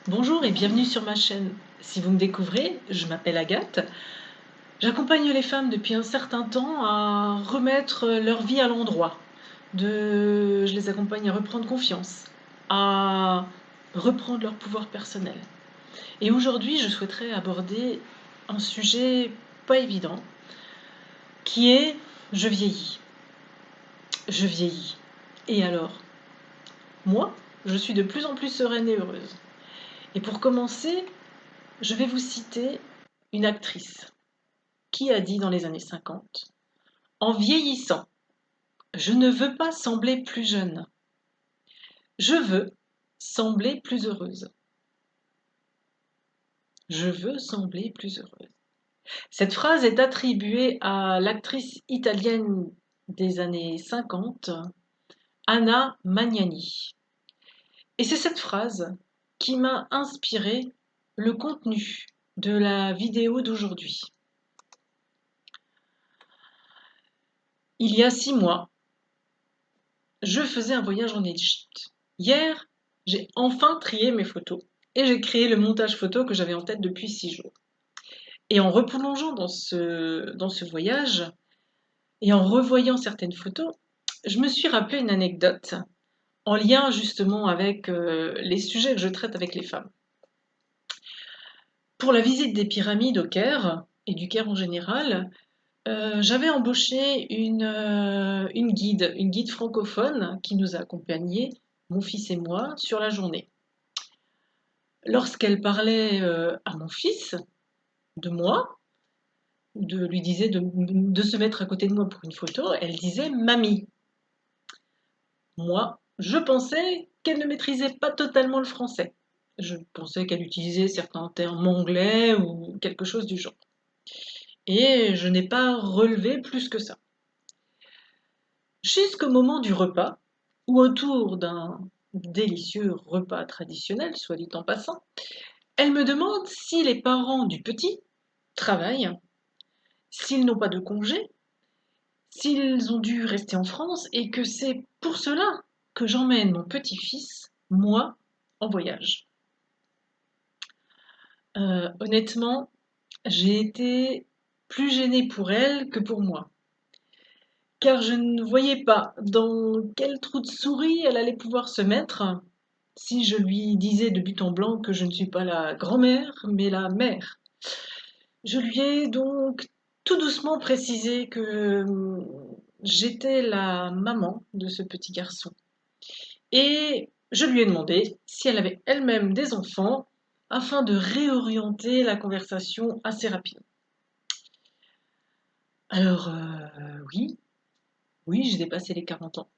Bonjour et bienvenue sur ma chaîne. Si vous me découvrez, je m'appelle Agathe. J'accompagne les femmes depuis un certain temps à remettre leur vie à l'endroit. Je les accompagne à reprendre confiance, à reprendre leur pouvoir personnel. Et aujourd'hui, je souhaiterais aborder un sujet pas évident, qui est je vieillis. Je vieillis. Et alors? Moi, je suis de plus en plus sereine et heureuse. Et pour commencer, je vais vous citer une actrice qui a dit dans les années 50 : « En vieillissant, je ne veux pas sembler plus jeune. Je veux sembler plus heureuse. Je veux sembler plus heureuse. » Cette phrase est attribuée à l'actrice italienne des années 50, Anna Magnani. Et c'est cette phrase qui m'a inspiré le contenu de la vidéo d'aujourd'hui. Il y a 6 mois, je faisais un voyage en Égypte. Hier, j'ai enfin trié mes photos et j'ai créé le montage photo que j'avais en tête depuis 6 jours. Et en replongeant dans ce voyage et en revoyant certaines photos, je me suis rappelé une anecdote en lien justement avec les sujets que je traite avec les femmes. Pour la visite des pyramides au Caire et du Caire en général, j'avais embauché une guide francophone qui nous a accompagnés, mon fils et moi, sur la journée. Lorsqu'elle parlait à mon fils de moi, lui disait de se mettre à côté de moi pour une photo, elle disait mamie. Moi, je pensais qu'elle ne maîtrisait pas totalement le français. Je pensais qu'elle utilisait certains termes anglais ou quelque chose du genre. Et je n'ai pas relevé plus que ça. Jusqu'au moment du repas, où autour d'un délicieux repas traditionnel, soit dit en passant, elle me demande si les parents du petit travaillent, s'ils n'ont pas de congé, s'ils ont dû rester en France et que c'est pour cela que j'emmène mon petit-fils, moi, en voyage. Honnêtement, j'ai été plus gênée pour elle que pour moi, car je ne voyais pas dans quel trou de souris elle allait pouvoir se mettre si je lui disais de but en blanc que je ne suis pas la grand-mère, mais la mère. Je lui ai donc tout doucement précisé que j'étais la maman de ce petit garçon. Et je lui ai demandé si elle avait elle-même des enfants afin de réorienter la conversation assez rapidement. Alors, oui, oui, j'ai dépassé les 40 ans.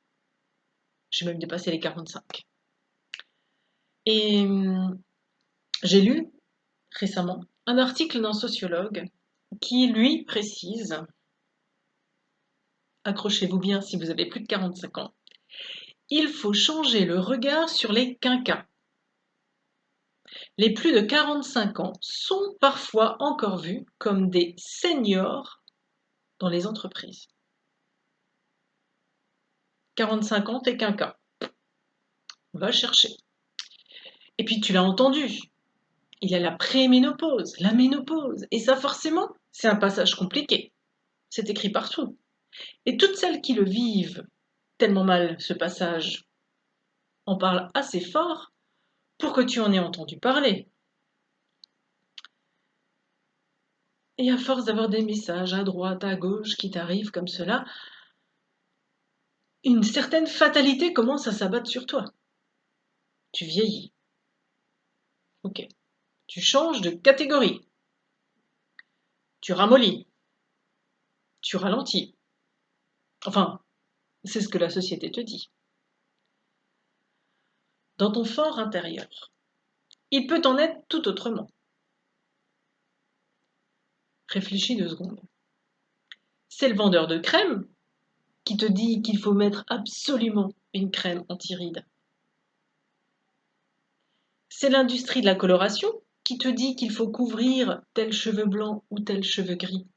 J'ai même dépassé les 45. Et j'ai lu récemment un article d'un sociologue qui, lui, précise, accrochez-vous bien si vous avez plus de 45 ans, il faut changer le regard sur les quinquas. Les plus de 45 ans sont parfois encore vus comme des seniors dans les entreprises. 45 ans, t'es quinquas. Va chercher. Et puis tu l'as entendu, il y a la préménopause, la ménopause, et ça forcément, c'est un passage compliqué. C'est écrit partout. Et toutes celles qui le vivent tellement mal, ce passage, en parlent assez fort pour que tu en aies entendu parler. Et à force d'avoir des messages à droite, à gauche qui t'arrivent comme cela, une certaine fatalité commence à s'abattre sur toi. Tu vieillis. Ok. Tu changes de catégorie. Tu ramollis. Tu ralentis. Enfin, c'est ce que la société te dit. Dans ton fort intérieur, il peut en être tout autrement. Réfléchis 2 secondes. C'est le vendeur de crème qui te dit qu'il faut mettre absolument une crème anti-rides. C'est l'industrie de la coloration qui te dit qu'il faut couvrir tel cheveu blanc ou tel cheveu gris.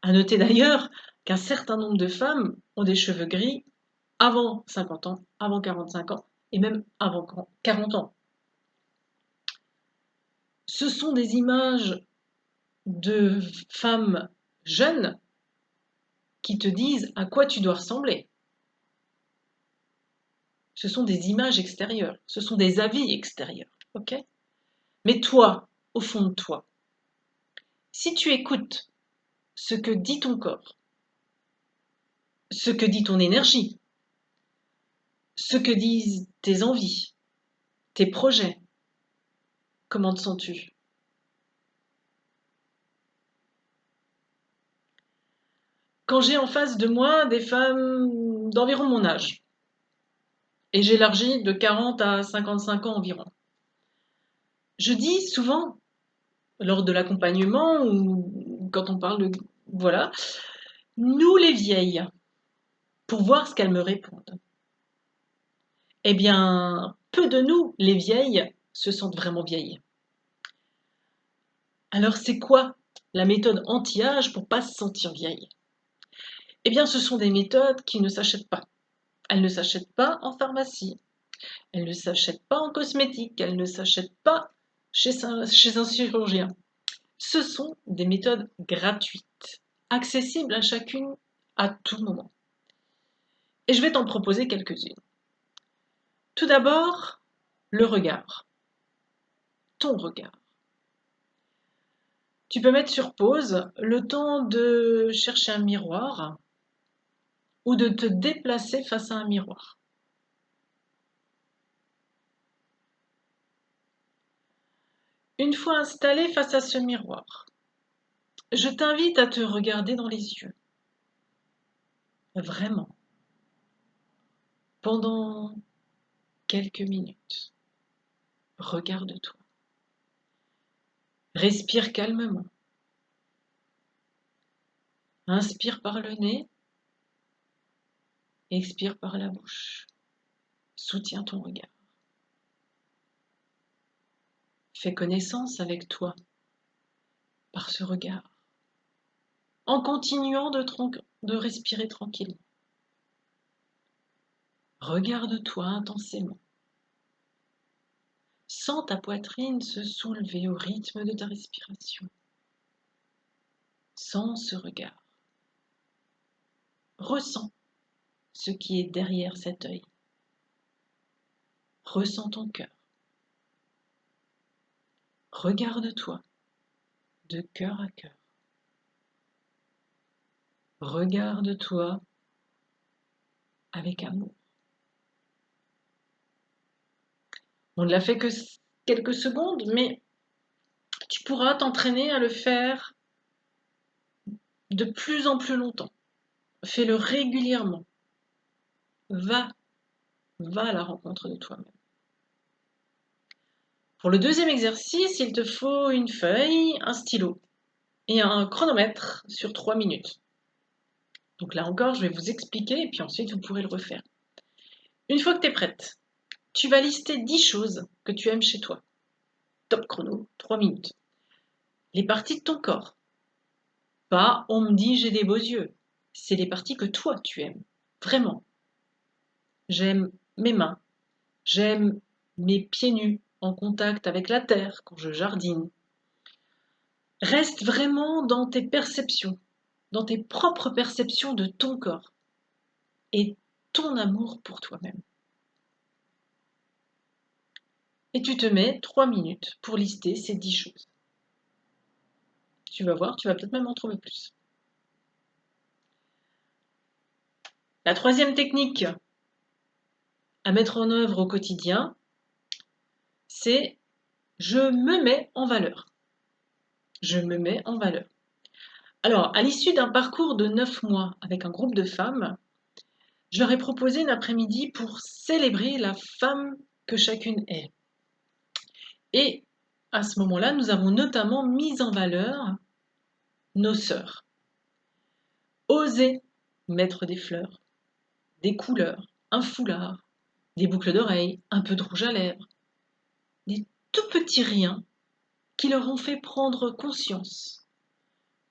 À noter d'ailleurs qu'un certain nombre de femmes ont des cheveux gris avant 50 ans, avant 45 ans et même avant 40 ans. Ce sont des images de femmes jeunes qui te disent à quoi tu dois ressembler. Ce sont des images extérieures, ce sont des avis extérieurs, ok? Mais toi, au fond de toi, si tu écoutes ce que dit ton corps, ce que dit ton énergie, ce que disent tes envies, tes projets, comment te sens-tu? Quand j'ai en face de moi des femmes d'environ mon âge, et j'élargis de 40 à 55 ans environ, je dis souvent, lors de l'accompagnement ou quand on parle de... Voilà, nous les vieilles, pour voir ce qu'elles me répondent. Eh bien, peu de nous, les vieilles, se sentent vraiment vieilles. Alors c'est quoi la méthode anti-âge pour pas se sentir vieille? Eh bien, ce sont des méthodes qui ne s'achètent pas. Elles ne s'achètent pas en pharmacie, elles ne s'achètent pas en cosmétique, elles ne s'achètent pas chez un chirurgien. Ce sont des méthodes gratuites, accessibles à chacune à tout moment. Et je vais t'en proposer quelques-unes. Tout d'abord, le regard. Ton regard. Tu peux mettre sur pause le temps de chercher un miroir ou de te déplacer face à un miroir. Une fois installé face à ce miroir, je t'invite à te regarder dans les yeux. Vraiment. Pendant quelques minutes. Regarde-toi. Respire calmement. Inspire par le nez. Expire par la bouche. Soutiens ton regard. Fais connaissance avec toi par ce regard, en continuant de respirer tranquillement. Regarde-toi intensément. Sens ta poitrine se soulever au rythme de ta respiration. Sens ce regard. Ressens ce qui est derrière cet œil. Ressens ton cœur. Regarde-toi de cœur à cœur. Regarde-toi avec amour. On ne l'a fait que quelques secondes, mais tu pourras t'entraîner à le faire de plus en plus longtemps. Fais-le régulièrement. Va à la rencontre de toi-même. Pour le deuxième exercice, il te faut une feuille, un stylo et un chronomètre sur 3 minutes. Donc là encore, je vais vous expliquer et puis ensuite vous pourrez le refaire. Une fois que tu es prête, tu vas lister 10 choses que tu aimes chez toi. Top chrono, 3 minutes. Les parties de ton corps. Pas on me dit j'ai des beaux yeux. C'est les parties que toi tu aimes. Vraiment. J'aime mes mains. J'aime mes pieds nus en contact avec la terre quand je jardine. Reste vraiment dans tes perceptions, dans tes propres perceptions de ton corps et ton amour pour toi-même. Et tu te mets 3 minutes pour lister ces 10 choses. Tu vas voir, tu vas peut-être même en trouver plus. La troisième technique à mettre en œuvre au quotidien, c'est je me mets en valeur. Je me mets en valeur. Alors, à l'issue d'un parcours de 9 mois avec un groupe de femmes, je leur ai proposé une après-midi pour célébrer la femme que chacune est. Et à ce moment-là, nous avons notamment mis en valeur nos sœurs. Oser mettre des fleurs, des couleurs, un foulard, des boucles d'oreilles, un peu de rouge à lèvres, des tout petits riens qui leur ont fait prendre conscience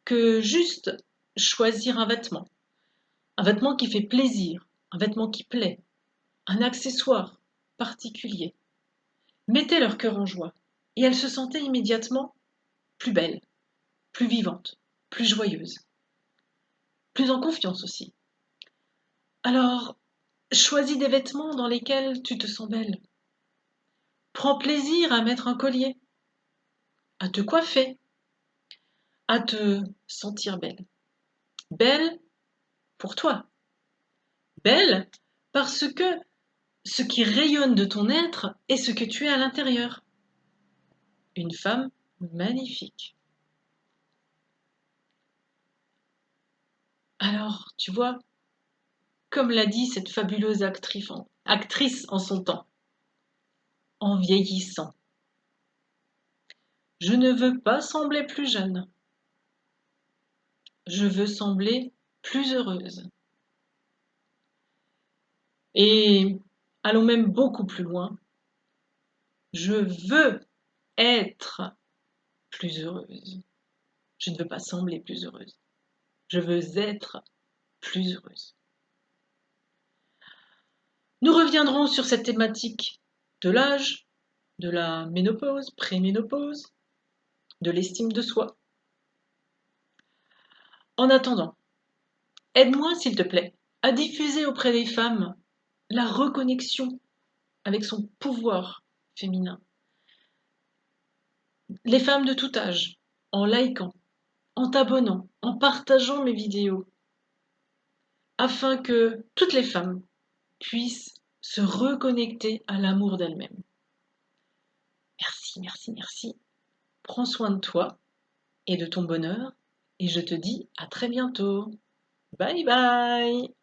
que juste choisir un vêtement qui fait plaisir, un vêtement qui plaît, un accessoire particulier, mettait leur cœur en joie. et elle se sentait immédiatement plus belle, plus vivante, plus joyeuse, plus en confiance aussi. Alors, choisis des vêtements dans lesquels tu te sens belle. Prends plaisir à mettre un collier, à te coiffer, à te sentir belle. Belle pour toi. Belle parce que ce qui rayonne de ton être est ce que tu es à l'intérieur. Une femme magnifique. Alors, tu vois, comme l'a dit cette fabuleuse actrice en son temps, en vieillissant, je ne veux pas sembler plus jeune, je veux sembler plus heureuse. Et allons même beaucoup plus loin, je veux être plus heureuse. Je ne veux pas sembler plus heureuse. Je veux être plus heureuse. Nous reviendrons sur cette thématique de l'âge, de la ménopause, préménopause, de l'estime de soi. En attendant, aide-moi, s'il te plaît, à diffuser auprès des femmes la reconnexion avec son pouvoir féminin. Les femmes de tout âge, en likant, en t'abonnant, en partageant mes vidéos, afin que toutes les femmes puissent se reconnecter à l'amour d'elles-mêmes. Merci, merci, merci. Prends soin de toi et de ton bonheur, et je te dis à très bientôt. Bye bye!